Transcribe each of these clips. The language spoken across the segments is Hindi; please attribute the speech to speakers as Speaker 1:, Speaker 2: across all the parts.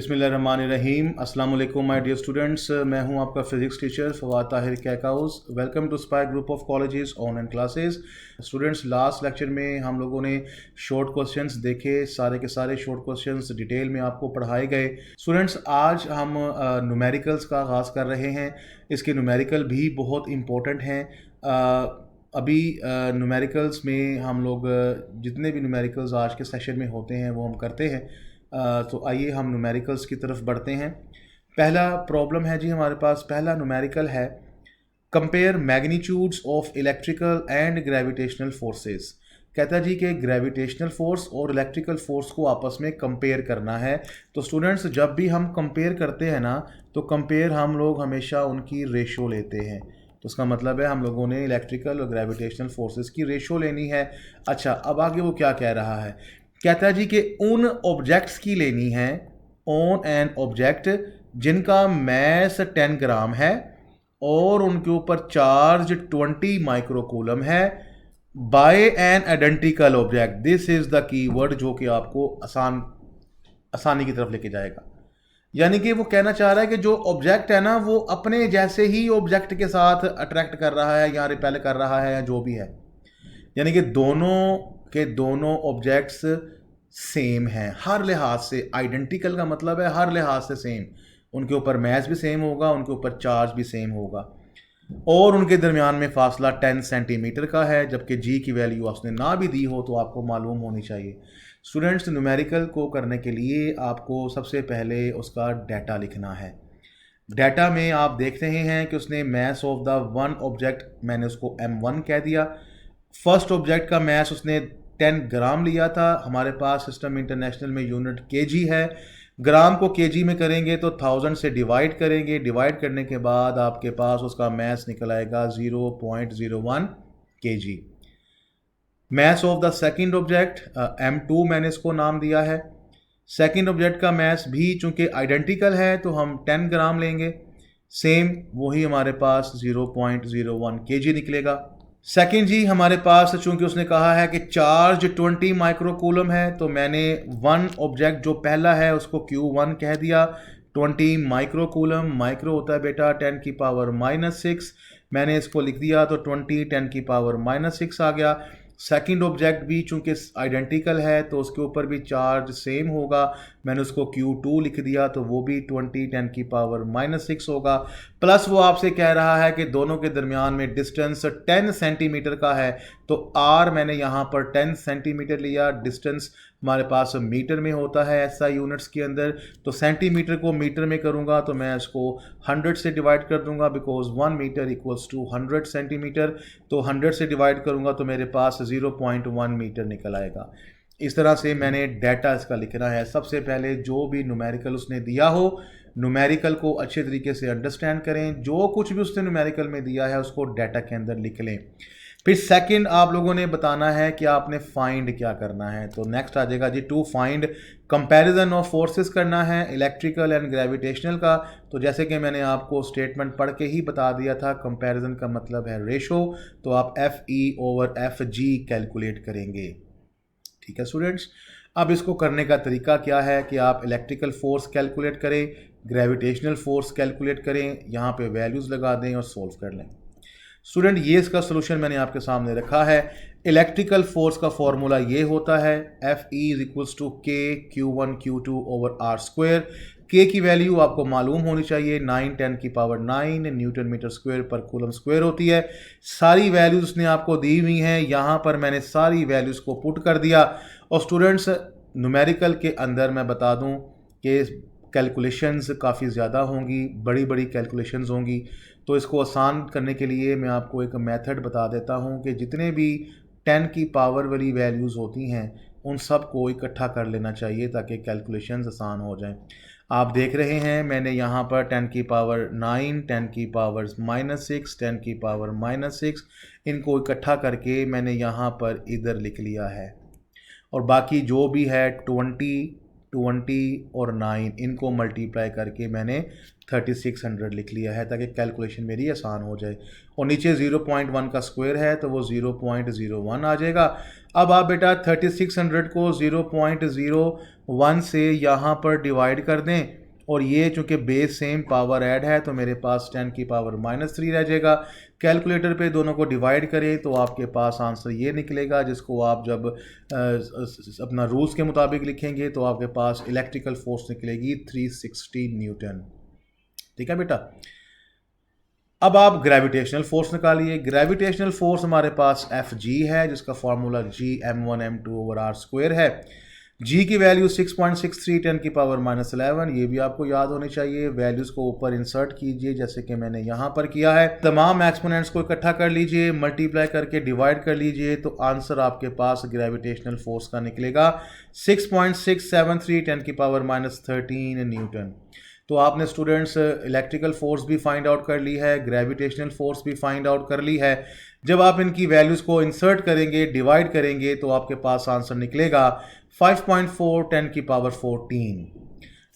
Speaker 1: बिस्मिल्लाहिर्रहमानिर्रहीम। अस्सलाम वालेकुम माय डियर स्टूडेंट्स, मैं हूं आपका physics teacher Fawad Tahir Kaikaus. Welcome to Spike group of colleges online classes. Students, last lecture में हम लोगों ने शॉर्ट क्वेश्चंस देखे, सारे के सारे शॉर्ट क्वेश्चंस डिटेल में आपको पढ़ाए गए। स्टूडेंट्स, आज हम न्यूमेरिकल्स का आगाज़ कर रहे हैं। इसके न्यूमेरिकल भी बहुत इम्पोर्टेंट हैं। अभी न्यूमेरिकल्स में हम लोग जितने भी न्यूमेरिकल्स आज के सेशन में होते हैं वो हम करते हैं। तो आइए हम न्यूमेरिकल्स की तरफ बढ़ते हैं। पहला प्रॉब्लम है जी, हमारे पास पहला न्यूमेरिकल है, compare magnitudes of electrical and gravitational forces. कहता है जी कि ग्रेविटेशनल फोर्स और इलेक्ट्रिकल फोर्स को आपस में कंपेयर करना है। तो स्टूडेंट्स, जब भी हम कंपेयर करते हैं ना, तो कंपेयर हम लोग हमेशा उनकी रेशो लेते हैं। तो उसका मतलब है हम लोगों ने इलेक्ट्रिकल और ग्रेविटेशनल फोर्सेस की रेशो लेनी है। अच्छा, अब आगे वो क्या कह रहा है? कहता है जी कि उन ऑब्जेक्ट्स की लेनी है, ऑन एन ऑब्जेक्ट जिनका मैस 10 ग्राम है और उनके ऊपर चार्ज 20 माइक्रोकूलम है, by an identical object. This is the keyword जो कि आपको आसानी की तरफ लेके जाएगा। यानी कि वो कहना चाह रहा है कि जो ऑब्जेक्ट है ना, वो अपने जैसे ही ऑब्जेक्ट के साथ अट्रैक्ट कर रहा है या रिपेल कर रहा है या जो भी है, यानी कि दोनों ऑब्जेक्ट्स सेम हैं हर लिहाज से। आइडेंटिकल का मतलब है हर लिहाज से सेम। उनके ऊपर मैस भी सेम होगा, उनके ऊपर चार्ज भी सेम होगा, और उनके दरमियान में फासला 10 सेंटीमीटर का है। जबकि जी की वैल्यू उसने ना भी दी हो तो आपको मालूम होनी चाहिए। स्टूडेंट्स, न्यूमेरिकल को करने के लिए आपको सबसे पहले उसका डाटा लिखना है। डाटा में आप देख रहे हैं कि उसने mass of the one object, मैंने उसको m1 कह दिया। फर्स्ट ऑब्जेक्ट का मैस उसने 10 ग्राम लिया था। हमारे पास सिस्टम इंटरनेशनल में यूनिट केजी है। ग्राम को केजी में करेंगे तो 1000 से डिवाइड करेंगे। डिवाइड करने के बाद आपके पास उसका मैस निकल आएगा 0.01 KG. Mass of the second object m2 मैंने इसको नाम दिया है। सेकंड ऑब्जेक्ट का मैस भी चूंकि आइडेंटिकल है तो हम 10 ग्राम लेंगे, सेम वही हमारे पास 0.01 केजी निकलेगा। सेकंड जी, हमारे पास चूंकि उसने कहा है कि चार्ज 20 माइक्रोकूलम है, तो मैंने वन ऑब्जेक्ट जो पहला है उसको Q1 कह दिया। 20 माइक्रोकूलम, माइक्रो होता है बेटा 10 की पावर -6, मैंने इसको लिख दिया तो 20 10 की पावर -6 आ गया। सेकंड ऑब्जेक्ट भी चूंकि आइडेंटिकल है तो उसके ऊपर भी चार्ज सेम होगा, मैंने उसको Q2 लिख दिया तो वो भी 20 10 की पावर -6 होगा। प्लस वो आपसे कह रहा है कि दोनों के दरमियान में डिस्टेंस 10 सेंटीमीटर का है, तो R मैंने यहाँ पर 10 सेंटीमीटर लिया। डिस्टेंस हमारे पास मीटर में होता है ऐसा यूनिट्स के अंदर, तो सेंटीमीटर को मीटर में करूँगा तो मैं इसको 100 से डिवाइड कर दूंगा, because 1 metre equals to 100 centimetre. तो 100 से डिवाइड करूँगा तो मेरे पास 0.1 मीटर निकल आएगा। इस तरह से मैंने डाटा इसका लिखना है। सबसे पहले जो भी न्यूमेरिकल उसने दिया हो, न्यूमेरिकल को अच्छे तरीके से अंडरस्टैंड करें। जो कुछ भी उसने न्यूमेरिकल में दिया है उसको डाटा के अंदर लिख लें। फिर सेकंड आप लोगों ने बताना है कि आपने फाइंड क्या करना है। तो नेक्स्ट आ जाएगा जी, to find comparison of forces करना है इलेक्ट्रिकल एंड ग्रेविटेशनल का। तो जैसे कि मैंने आपको स्टेटमेंट पढ़ के ही बता दिया था, कंपैरिजन का मतलब है रेशो, तो आप FE/FG कैलकुलेट करेंगे। ठीक है स्टूडेंट्स, अब इसको करने का तरीका क्या है कि आप इलेक्ट्रिकल फोर्स कैलकुलेट करें, ग्रेविटेशनल फोर्स कैलकुलेट करें, यहाँ पे वैल्यूज़ लगा दें और सोल्व कर लें। स्टूडेंट, ये इसका सोल्यूशन मैंने आपके सामने रखा है। इलेक्ट्रिकल फोर्स का फॉर्मूला ये होता है FE=K Q1 Q2/R²। K की वैल्यू आपको मालूम होनी चाहिए, 9 10 की पावर 9 न्यूटन मीटर स्क्वायर पर कूलम स्क्वायर होती है। सारी वैल्यूज उसने आपको दी हुई हैं, यहाँ पर मैंने सारी वैल्यूज़ को पुट कर दिया। और स्टूडेंट्स, न्यूमेरिकल के अंदर मैं बता दूँ कि कैलकुलेशंस काफ़ी ज़्यादा होंगी, बड़ी बड़ी कैलकुलेशंस होंगी। तो इसको आसान करने के लिए मैं आपको एक मेथड बता देता हूँ कि जितने भी 10 की पावर वाली वैल्यूज़ होती हैं उन सब को इकट्ठा कर लेना चाहिए ताकि कैलकुलेशंस आसान हो जाएं। आप देख रहे हैं मैंने यहाँ पर 10 की पावर 9, 10 की पावर -6, 10 की पावर -6, इनको इकट्ठा करके मैंने यहाँ पर इधर लिख लिया है। और बाकी जो भी है 20 20 और 9 इनको मल्टीप्लाई करके मैंने 3600 लिख लिया है ताकि कैलकुलेशन मेरी आसान हो जाए। और नीचे 0.1 का स्क्वायर है तो वो 0.01 आ जाएगा। अब आप बेटा 3600 को 0.01 से यहाँ पर डिवाइड कर दें, और ये चूँकि बेस सेम पावर ऐड है तो मेरे पास 10 की पावर -3 रह जाएगा। कैलकुलेटर पे दोनों को डिवाइड करें तो आपके पास आंसर ये निकलेगा, जिसको आप जब अपना रूल्स के मुताबिक लिखेंगे तो आपके पास इलेक्ट्रिकल फोर्स निकलेगी 360 न्यूटन। ठीक है बेटा। अब आप ग्रेविटेशनल फोर्स निकालिए। ग्रेविटेशनल फोर्स हमारे पास Fg है, जिसका फार्मूला Gm1m2/r² है। G की वैल्यू 6.63 10 की पावर -11, ये भी आपको याद होनी चाहिए। वैल्यूज़ को ऊपर इंसर्ट कीजिए जैसे कि मैंने यहाँ पर किया है। तमाम एक्सपोनेंट्स को इकट्ठा कर लीजिए, मल्टीप्लाई करके डिवाइड कर लीजिए तो आंसर आपके पास ग्रेविटेशनल फोर्स का निकलेगा 6.673 10 की पावर -13 न्यूटन। तो आपने स्टूडेंट्स इलेक्ट्रिकल फोर्स भी फाइंड आउट कर ली है, ग्रेविटेशनल फोर्स भी फाइंड आउट कर ली है। जब आप इनकी वैल्यूज़ को इंसर्ट करेंगे, डिवाइड करेंगे तो आपके पास आंसर निकलेगा 5.4 10 की पावर 14।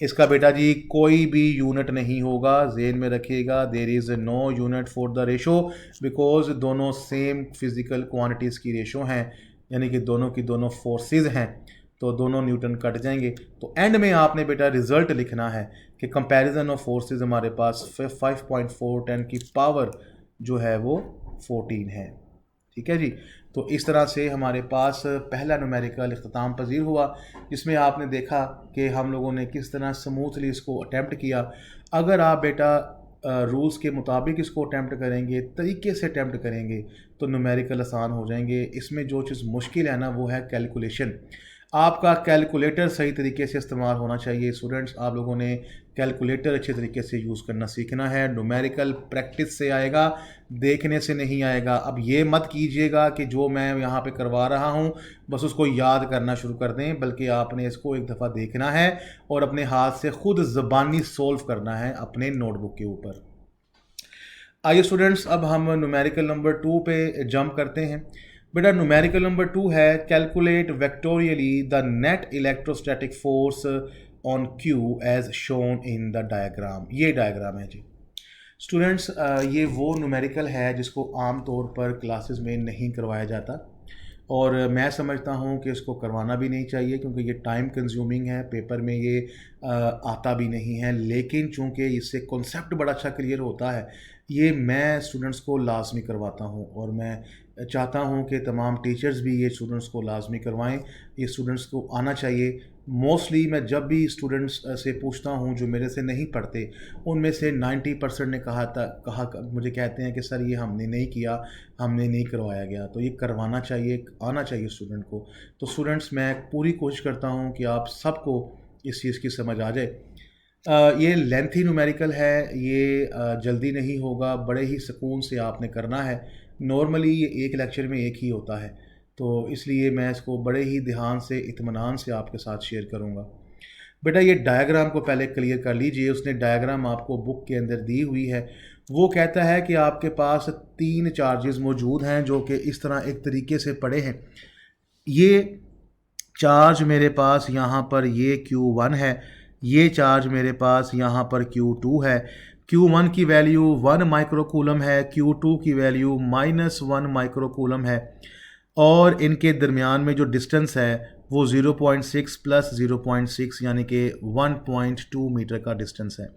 Speaker 1: इसका बेटा जी कोई भी यूनिट नहीं होगा, ज़हन में रखिएगा। There is no unit for the ratio because दोनों सेम फिज़िकल क्वांटिटीज़ की रेशो हैं, यानी कि दोनों की दोनों फोर्सेस हैं, तो दोनों न्यूटन कट जाएंगे। तो एंड में आपने बेटा रिजल्ट लिखना है कि कंपैरिजन ऑफ फोर्सेस हमारे पास 5.4 10 की पावर जो है वो 14 है। ठीक है जी। तो इस तरह से हमारे पास पहला न्यूमेरिकल इख्तिताम पजीर हुआ, जिसमें आपने देखा कि हम लोगों ने किस तरह स्मूथली इसको अटैम्प्ट किया। अगर आप बेटा रूल्स के मुताबिक इसको अटैम्प्ट करेंगे, तरीके से अटैम्प्ट करेंगे तो न्यूमेरिकल आसान हो जाएंगे। इसमें जो चीज़ मुश्किल है ना वो है कैलकुलेशन। आपका कैलकुलेटर सही तरीके से इस्तेमाल होना चाहिए। स्टूडेंट्स, आप लोगों ने कैलकुलेटर अच्छे तरीके से यूज़ करना सीखना है। न्यूमेरिकल प्रैक्टिस से आएगा, देखने से नहीं आएगा। अब ये मत कीजिएगा कि जो मैं यहाँ पे करवा रहा हूँ बस उसको याद करना शुरू कर दें, बल्कि आपने इसको एक दफ़ा देखना है और अपने हाथ से ख़ुद ज़बानी सोल्व करना है अपने नोटबुक के ऊपर। आइए स्टूडेंट्स, अब हम न्यूमेरिकल नंबर 2 पे जंप करते हैं। बेटा न्यूमेरिकल नंबर 2 है calculate vectorially the net electrostatic force on Q as shown in the diagram. ये डायग्राम है जी स्टूडेंट्स। ये वो न्यूमेरिकल है जिसको आम तौर पर क्लासेस में नहीं करवाया जाता, और मैं समझता हूँ कि इसको करवाना भी नहीं चाहिए क्योंकि ये टाइम कंज्यूमिंग है, पेपर में ये आता भी नहीं है। लेकिन चूँकि इससे कॉन्सेप्ट बड़ा अच्छा क्लियर होता है, ये मैं स्टूडेंट्स को लाजमी करवाता हूँ, और मैं चाहता हूँ कि तमाम टीचर्स भी ये स्टूडेंट्स को लाजमी करवाएं। ये स्टूडेंट्स को आना चाहिए। मोस्टली मैं जब भी स्टूडेंट्स से पूछता हूँ जो मेरे से नहीं पढ़ते, उनमें से 90% ने कहा मुझे कहते हैं कि सर ये हमने नहीं किया, हमने नहीं करवाया गया। तो ये करवाना चाहिए, आना चाहिए स्टूडेंट को। तो स्टूडेंट्स, मैं पूरी कोशिश करता हूँ कि आप सबको इस चीज़ की समझ आ जाए। ये लेंथी न्यूमेरिकल है, ये जल्दी नहीं होगा, बड़े ही सुकून से आपने करना है। नॉर्मली ये एक लेक्चर में एक ही होता है, तो इसलिए मैं इसको बड़े ही ध्यान से, इत्मीनान से आपके साथ शेयर करूँगा। बेटा ये डायग्राम को पहले क्लियर कर लीजिए। उसने डायग्राम आपको बुक के अंदर दी हुई है। वो कहता है कि आपके पास 3 चार्जेस मौजूद हैं जो कि इस तरह एक तरीके से पड़े हैं। ये चार्ज मेरे पास यहाँ पर ये Q1 है, ये चार्ज मेरे पास यहाँ पर Q2 है। Q1 की वैल्यू 1 माइक्रोकूलम है, Q2 की वैल्यू -1 माइक्रोकूलम है, और इनके दरमियान में जो डिस्टेंस है वो 0.6 + 0.6 यानी कि 1.2 मीटर का डिस्टेंस है।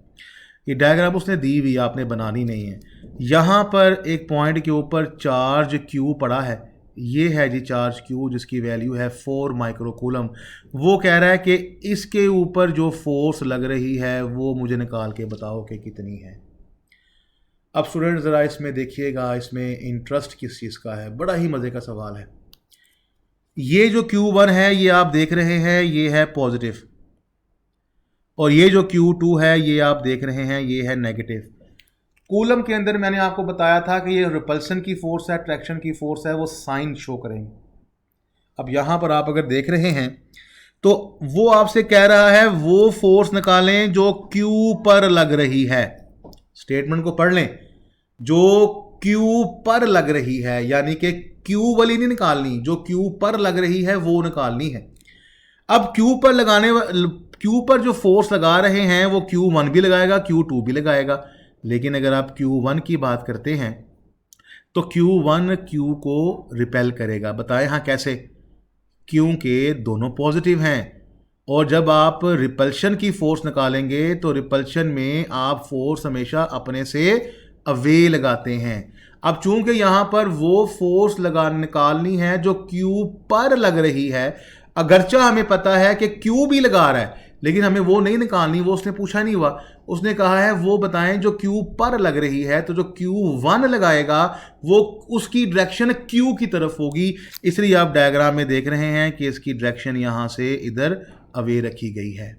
Speaker 1: ये डायग्राम उसने दी हुई, आपने बनानी नहीं है। यहाँ पर एक पॉइंट के ऊपर चार्ज Q पड़ा है, ये है जी चार्ज Q जिसकी वैल्यू है 4 माइक्रोकूलम। वो कह रहा है कि इसके ऊपर जो फोर्स लग रही है वो मुझे निकाल के बताओ कि कितनी है। अब स्टूडेंट ज़रा इसमें देखिएगा, इसमें इंटरेस्ट किस चीज़ का है, बड़ा ही मज़े का सवाल है। ये जो Q1 है ये आप देख रहे हैं, ये है पॉजिटिव, और ये जो Q2 है ये आप देख रहे हैं, ये है नेगेटिव। कूलम के अंदर मैंने आपको बताया था कि ये रिपल्सन की फोर्स है, अट्रैक्शन की फोर्स है, वो साइन शो करेंगे। अब यहाँ पर आप अगर देख रहे हैं तो वो आपसे कह रहा है वो फोर्स निकालें जो Q पर लग रही है। स्टेटमेंट को पढ़ लें, जो Q पर लग रही है, यानी कि Q वाली नहीं निकालनी, जो Q पर लग रही है वो निकालनी है। अब Q Q पर जो फोर्स लगा रहे हैं वो Q1 भी लगाएगा, Q2 भी लगाएगा। लेकिन अगर आप Q1 की बात करते हैं तो Q1 Q को रिपेल करेगा। बताएं हाँ कैसे? क्योंकि दोनों पॉजिटिव हैं, और जब आप रिपल्शन की फोर्स निकालेंगे तो रिपल्शन में आप फोर्स हमेशा अपने से अवे लगाते हैं। अब चूंकि यहाँ पर वो फोर्स निकालनी है जो Q पर लग रही है, अगरचा हमें पता है कि Q भी लगा रहा है, लेकिन हमें वो नहीं निकालनी, वो उसने पूछा नहीं हुआ। उसने कहा है वो बताएं जो Q पर लग रही है, तो जो Q1 लगाएगा वो उसकी डायरेक्शन Q की तरफ होगी। इसलिए आप डायग्राम में देख रहे हैं कि इसकी डायरेक्शन यहां से इधर अवे रखी गई है।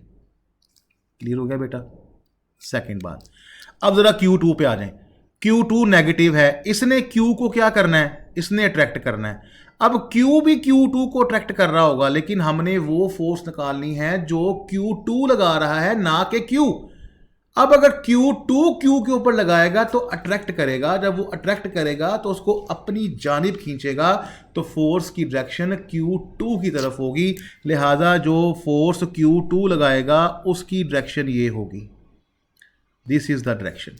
Speaker 1: क्लियर हो गया बेटा? सेकंड बात, अब जरा Q2 पे आ जाएं। Q2 नेगेटिव है, इसने Q को क्या करना है? इसने अट्रैक्ट करना है। अब Q भी Q2 को अट्रैक्ट कर रहा होगा, लेकिन हमने वो फोर्स निकालनी है जो Q2 लगा रहा है, ना कि Q। अब अगर Q2 Q के ऊपर लगाएगा तो अट्रैक्ट करेगा, जब वो अट्रैक्ट करेगा तो उसको अपनी जानिब खींचेगा, तो फोर्स की डायरेक्शन Q2 की तरफ होगी। लिहाजा जो फोर्स Q2 लगाएगा उसकी डायरेक्शन ये होगी, दिस इज द डायरेक्शन।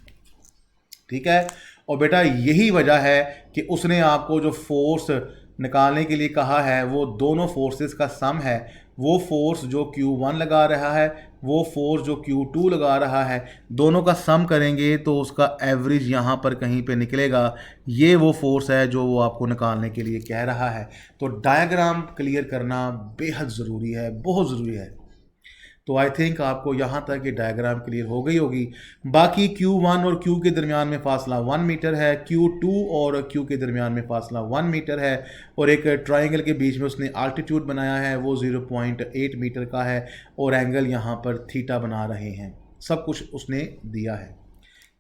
Speaker 1: ठीक है? और बेटा यही वजह है कि उसने आपको जो फोर्स निकालने के लिए कहा है वो दोनों फोर्सेस का सम है। वो फोर्स जो Q1 लगा रहा है, वो फोर्स जो Q2 लगा रहा है, दोनों का सम करेंगे तो उसका एवरेज यहाँ पर कहीं पे निकलेगा। ये वो फोर्स है जो वो आपको निकालने के लिए कह रहा है। तो डायग्राम क्लियर करना बेहद ज़रूरी है, बहुत ज़रूरी है। तो आई थिंक आपको यहाँ तक ये डायग्राम क्लियर हो गई होगी। बाकी Q1 और Q के दरमियान में फासला 1 मीटर है, Q2 और Q के दरमियान में फासला 1 मीटर है, और एक ट्राइंगल के बीच में उसने आल्टीट्यूड बनाया है वो 0.8 मीटर का है, और एंगल यहाँ पर थीटा बना रहे हैं। सब कुछ उसने दिया है।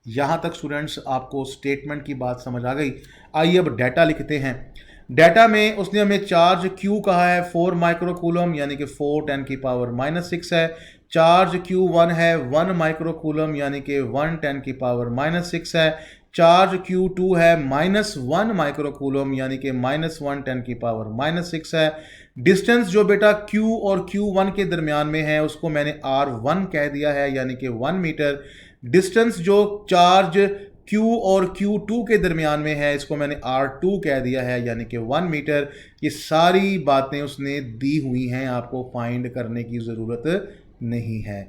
Speaker 1: यहाँ तक स्टूडेंट्स आपको स्टेटमेंट की बात समझ आ गई। आइए अब डाटा लिखते हैं। डाटा में उसने हमें चार्ज Q कहा है 4 माइक्रोकूलम, यानी कि 4 10 की पावर -6 है। चार्ज Q1 है 1 माइक्रोकूलम, यानी कि 1 10 की पावर -6 है। चार्ज Q2 है -1 माइक्रोकूलम, यानी कि -1 10 की पावर -6 है। डिस्टेंस जो बेटा Q और Q1 के दरमियान में है उसको मैंने R1 कह दिया है, यानी कि 1 मीटर। डिस्टेंस जो चार्ज Q और Q2 के दरमियान में है इसको मैंने R2 कह दिया है, यानी कि 1 मीटर। ये सारी बातें उसने दी हुई हैं, आपको फाइंड करने की ज़रूरत नहीं है।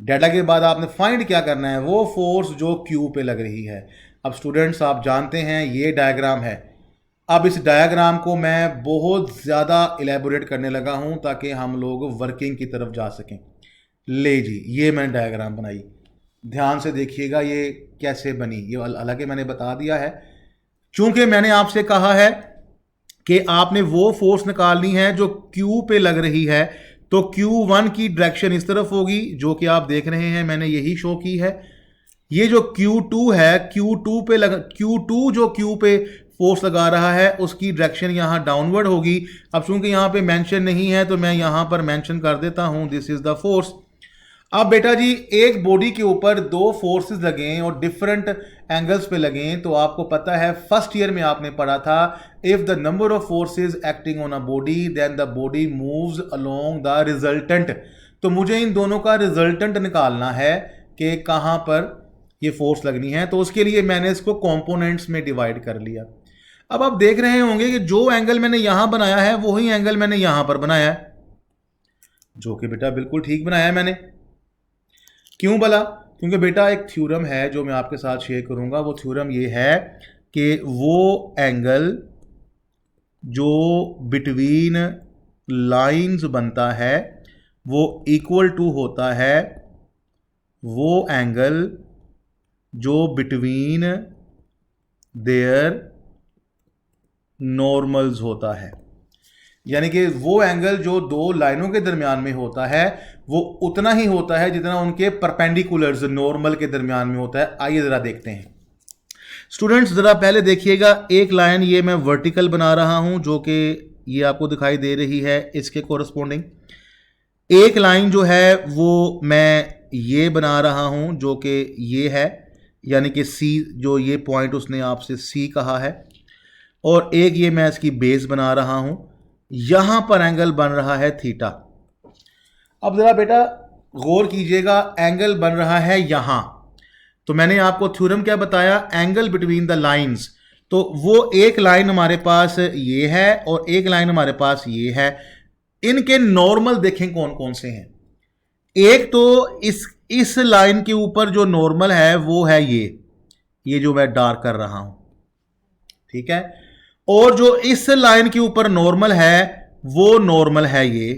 Speaker 1: डाटा के बाद आपने फाइंड क्या करना है? वो फोर्स जो Q पे लग रही है। अब स्टूडेंट्स आप जानते हैं ये डायग्राम है। अब इस डायग्राम को मैं बहुत ज़्यादा इलेबोरेट करने लगा हूँ ताकि हम लोग वर्किंग की तरफ जा सकें। ले जी, ये मैंने डायग्राम बनाई, ध्यान से देखिएगा ये कैसे बनी। ये हालांकि मैंने बता दिया है, चूंकि मैंने आपसे कहा है कि आपने वो फोर्स निकालनी है जो Q पे लग रही है, तो Q1 की डायरेक्शन इस तरफ होगी जो कि आप देख रहे हैं, मैंने यही शो की है। ये जो Q2 है, Q2 जो Q पे फोर्स लगा रहा है उसकी डायरेक्शन यहाँ डाउनवर्ड होगी। अब चूंकि यहाँ पे मेंशन नहीं है तो मैं यहाँ पर मेंशन कर देता हूँ, दिस इज द फोर्स। अब बेटा जी एक बॉडी के ऊपर दो फोर्सेस लगें और डिफरेंट एंगल्स पे लगें, तो आपको पता है फर्स्ट ईयर में आपने पढ़ा था, if the number of forces acting on a body then the body moves along the resultant. तो मुझे इन दोनों का रिजल्टेंट निकालना है कि कहाँ पर ये फोर्स लगनी है, तो उसके लिए मैंने इसको कंपोनेंट्स में डिवाइड कर लिया। अब आप देख रहे होंगे कि जो एंगल मैंने यहां बनाया है वही एंगल मैंने यहां पर बनाया है, जो कि बेटा बिल्कुल ठीक बनाया है मैंने। क्यों भला? क्योंकि बेटा एक थ्योरम है जो मैं आपके साथ शेयर करूंगा। वो थ्योरम ये है कि वो एंगल जो बिटवीन लाइंस बनता है वो इक्वल टू होता है वो एंगल जो बिटवीन देयर नॉर्मल्स होता है। यानी कि वो एंगल जो दो लाइनों के दरमियान में होता है वो उतना ही होता है जितना उनके परपेंडिकुलर्स नॉर्मल के दरमियान में होता है। आइए जरा देखते हैं स्टूडेंट्स, जरा पहले देखिएगा। एक लाइन ये मैं वर्टिकल बना रहा हूं जो कि ये आपको दिखाई दे रही है, इसके कोरस्पोंडिंग एक लाइन जो है वो मैं ये बना रहा हूं जो कि ये है, यानी कि सी, जो ये पॉइंट उसने आपसे सी कहा है, और एक ये मैं इसकी बेस बना रहा हूं, यहां पर एंगल बन रहा है थीटा। अब जरा बेटा गौर कीजिएगा, एंगल बन रहा है यहां। तो मैंने आपको थ्योरम क्या बताया, एंगल बिटवीन द लाइंस। तो वो एक लाइन हमारे पास ये है और एक लाइन हमारे पास ये है। इनके नॉर्मल देखें कौन कौन से हैं। एक तो इस लाइन के ऊपर जो नॉर्मल है वो है ये जो मैं डार्क कर रहा हूं, ठीक है। और जो इस लाइन के ऊपर नॉर्मल है वो नॉर्मल है ये,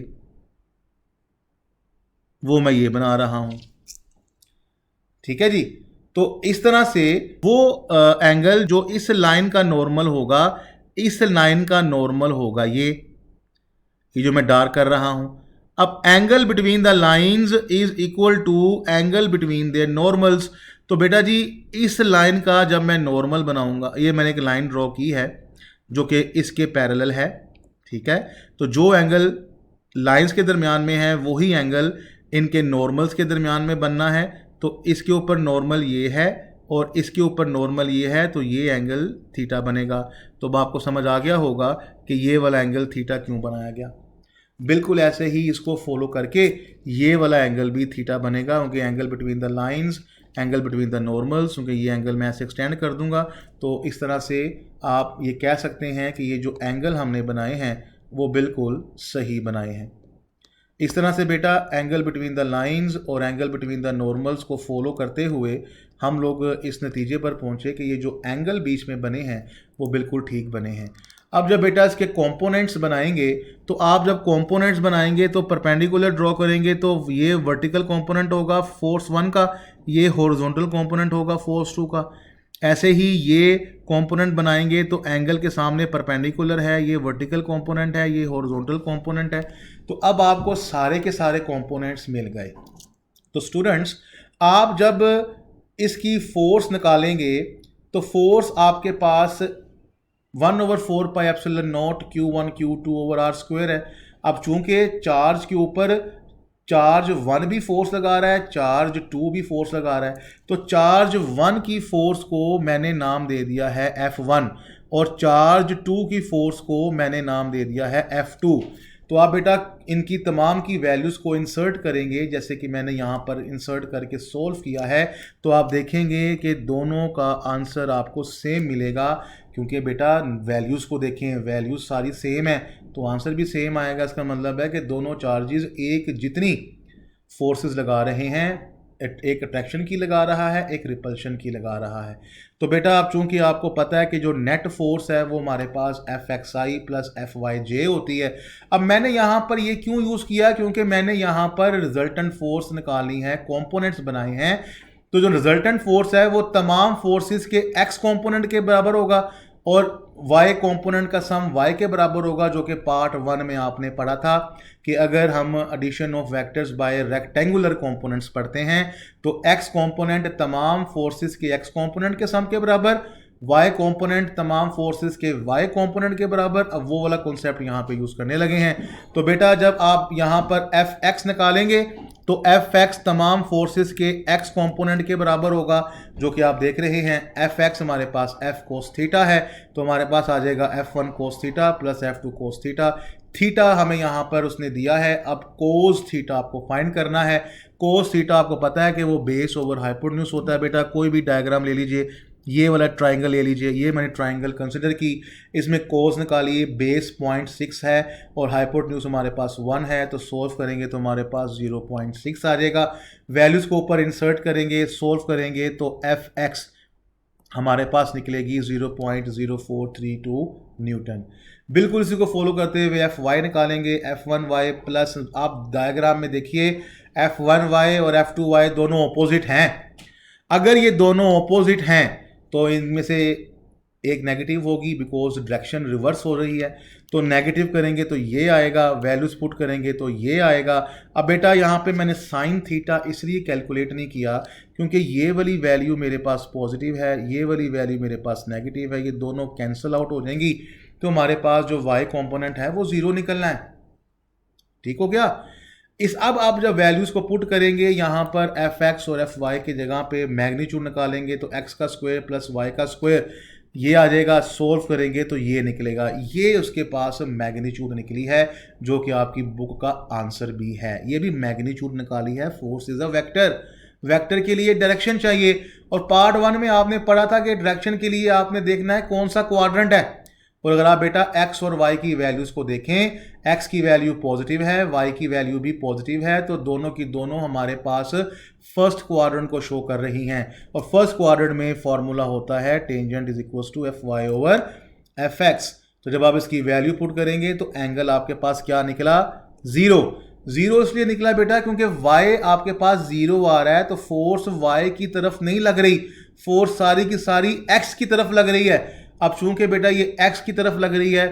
Speaker 1: वो मैं ये बना रहा हूं, ठीक है जी। तो इस तरह से वो एंगल जो इस लाइन का नॉर्मल होगा, इस लाइन का नॉर्मल होगा ये जो मैं डार्क कर रहा हूं। अब angle between the lines is equal to angle between their normals. तो बेटा जी इस लाइन का जब मैं नॉर्मल बनाऊंगा, ये मैंने एक लाइन ड्रॉ की है जो कि इसके पैरेलल है, ठीक है। तो जो एंगल लाइंस के दरमियान में है वही एंगल इनके नॉर्मल्स के दरमियान में बनना है। तो इसके ऊपर नॉर्मल ये है और इसके ऊपर नॉर्मल ये है, तो ये एंगल थीटा बनेगा। तो अब आपको समझ आ गया होगा कि ये वाला एंगल थीटा क्यों बनाया गया। बिल्कुल ऐसे ही इसको फॉलो करके ये वाला एंगल भी थीटा बनेगा, क्योंकि angle between the lines, angle between the normals, क्योंकि ये एंगल मैं ऐसे एक्सटेंड कर दूंगा। तो इस तरह से आप ये कह सकते हैं कि ये जो एंगल हमने बनाए हैं वो बिल्कुल सही बनाए हैं। इस तरह से बेटा एंगल बिटवीन द लाइंस और एंगल बिटवीन द नॉर्मल्स को फॉलो करते हुए हम लोग इस नतीजे पर पहुंचे कि ये जो एंगल बीच में बने हैं वो बिल्कुल ठीक बने हैं। अब जब बेटा इसके कंपोनेंट्स बनाएंगे, तो आप जब कंपोनेंट्स बनाएंगे तो परपेंडिकुलर ड्रॉ करेंगे, तो ये वर्टिकल कंपोनेंट होगा फोर्स 1 का, ये हॉरिजॉन्टल कंपोनेंट होगा फोर्स 2 का। ऐसे ही ये कंपोनेंट बनाएंगे तो एंगल के सामने परपेंडिकुलर है, ये वर्टिकल कंपोनेंट है, ये हॉरिजॉन्टल कंपोनेंट है। तो अब आपको सारे के सारे कंपोनेंट्स मिल गए। तो स्टूडेंट्स आप जब इसकी फोर्स निकालेंगे तो फोर्स आपके पास 1/4πε0 Q1 Q2 over are square है। अब चूंकि चार्ज के ऊपर चार्ज 1 भी फोर्स लगा रहा है, चार्ज 2 भी फोर्स लगा रहा है, तो चार्ज 1 की फोर्स को मैंने नाम दे दिया है F1 और चार्ज 2 की फोर्स को मैंने नाम दे दिया है F2। तो आप बेटा इनकी तमाम की वैल्यूज़ को इंसर्ट करेंगे, जैसे कि मैंने यहाँ पर इंसर्ट करके सोल्व किया है, तो आप देखेंगे कि दोनों का आंसर आपको सेम मिलेगा। क्योंकि बेटा वैल्यूज़ को देखें, वैल्यूज़ सारी सेम है तो आंसर भी सेम आएगा। इसका मतलब है कि दोनों चार्जेस एक जितनी फोर्सेस लगा रहे हैं, एक अट्रैक्शन की लगा रहा है, एक रिपल्शन की लगा रहा है। तो बेटा आप चूंकि आपको पता है कि जो नेट फोर्स है वो हमारे पास Fxi प्लस Fyj होती है। अब मैंने यहाँ पर ये क्यों यूज़ किया, क्योंकि मैंने यहाँ पर रिजल्टेंट फोर्स निकालनी है, कंपोनेंट्स बनाए हैं। तो जो रिजल्टेंट फोर्स है वो तमाम फोर्सेस के x कंपोनेंट के बराबर होगा और y कंपोनेंट का सम y के बराबर होगा, जो कि पार्ट 1 में आपने पढ़ा था कि अगर हम addition of vectors by rectangular components पढ़ते हैं तो x कंपोनेंट तमाम फोर्सेस के x कंपोनेंट के सम के बराबर, y कंपोनेंट तमाम फोर्सेस के y कंपोनेंट के बराबर। अब वो वाला कॉन्सेप्ट यहाँ पे यूज करने लगे हैं। तो बेटा जब आप यहाँ पर Fx निकालेंगे तो Fx तमाम फोर्सेस के x कंपोनेंट के बराबर होगा, जो कि आप देख रहे हैं Fx हमारे पास F cos थीटा है। तो हमारे पास आ जाएगा F1 cos theta plus F2 cos theta. Theta हमें यहाँ पर उसने दिया है, अब कोस थीटा आपको फाइंड करना है। कोस थीटा आपको पता है कि वो बेस ओवर हाइपोटेन्यूज होता है। बेटा कोई भी डायग्राम ले लीजिए, ये वाला ट्राइंगल ले लीजिए, ये मैंने ट्राइंगल कंसिडर की, इसमें कोस निकालिए, बेस 0.6 है और हाइपोटेन्यूज हमारे पास 1 है। तो सोल्व करेंगे तो हमारे पास 0.6 आ जाएगा। वैल्यूज़ को ऊपर इंसर्ट करेंगे, सोल्व करेंगे तो Fx हमारे पास निकलेगी 0.0432 न्यूटन। बिल्कुल इसी को फॉलो करते हुए Fy निकालेंगे, F1y प्लस, आप डायग्राम में देखिए F1y और F2y दोनों ऑपोजिट हैं। अगर ये दोनों ऑपोजिट हैं तो इनमें से एक नेगेटिव होगी, बिकॉज डायरेक्शन रिवर्स हो रही है। तो नेगेटिव करेंगे तो ये आएगा, वैल्यूज पुट करेंगे तो ये आएगा। अब बेटा यहाँ पे मैंने साइन थीटा इसलिए कैलकुलेट नहीं किया क्योंकि ये वाली वैल्यू मेरे पास पॉजिटिव है, ये वाली वैल्यू मेरे पास नेगेटिव है, ये दोनों कैंसिल आउट हो जाएंगी। तो हमारे पास जो y कॉम्पोनेंट है वो 0 निकलना है। ठीक हो गया। अब आप जब वैल्यूज को पुट करेंगे यहाँ पर Fx और Fy की जगह पे मैग्नीट्यूड निकालेंगे तो x का स्क्वायर प्लस y का स्क्वायर, ये आ जाएगा, सोल्व करेंगे तो ये निकलेगा। ये उसके पास मैग्नीट्यूड निकली है जो कि आपकी बुक का आंसर भी है। ये भी मैग्नीट्यूड निकाली है। Force is a vector. Vector के लिए डायरेक्शन चाहिए, और पार्ट 1 में आपने पढ़ा था कि डायरेक्शन के लिए आपने देखना है कौन सा क्वाड्रेंट है। और अगर आप बेटा x और y की वैल्यूज को देखें, x की वैल्यू पॉजिटिव है, y की वैल्यू भी पॉजिटिव है, तो दोनों की दोनों हमारे पास फर्स्ट क्वाड्रेंट को शो कर रही हैं। और फर्स्ट क्वाड्रेंट में फॉर्मूला होता है tangent is equal to F Y over F X. तो जब आप इसकी वैल्यू पुट करेंगे तो एंगल आपके पास क्या निकला? जीरो। जीरो इसलिए निकला बेटा क्योंकि y आपके पास जीरो आ रहा है, तो फोर्स y की तरफ नहीं लग रही, फोर्स सारी की सारी x की तरफ लग रही है। अब चूंकि बेटा ये x की तरफ लग रही है,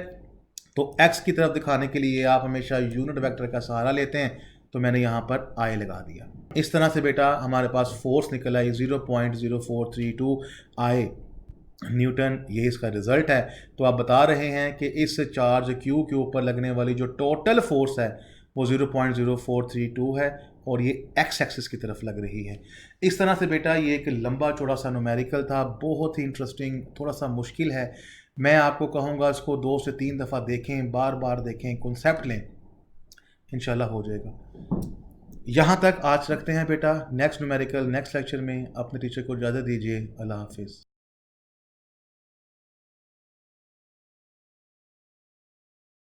Speaker 1: तो x की तरफ दिखाने के लिए आप हमेशा यूनिट वेक्टर का सहारा लेते हैं, तो मैंने यहां पर I लगा दिया। इस तरह से बेटा हमारे पास फोर्स निकला है 0.0432 I न्यूटन। ये इसका रिजल्ट है। तो आप बता रहे हैं कि इस चार्ज Q के ऊपर लगने वाली जो टोटल फोर्स है वो 0.0432 है, और ये एक्स एक्सिस की तरफ लग रही है। इस तरह से बेटा ये एक लंबा चौड़ा सा न्यूमेरिकल था, बहुत ही इंटरेस्टिंग, थोड़ा सा मुश्किल है। मैं आपको कहूँगा इसको 2 से 3 दफ़ा देखें, बार बार देखें, कॉन्सेप्ट लें, इंशाल्लाह हो जाएगा। यहाँ तक आज रखते हैं बेटा। नेक्स्ट न्यूमेरिकल नेक्स्ट लेक्चर में। अपने टीचर को इजाज़त दीजिए। अल्लाह हाफिज़।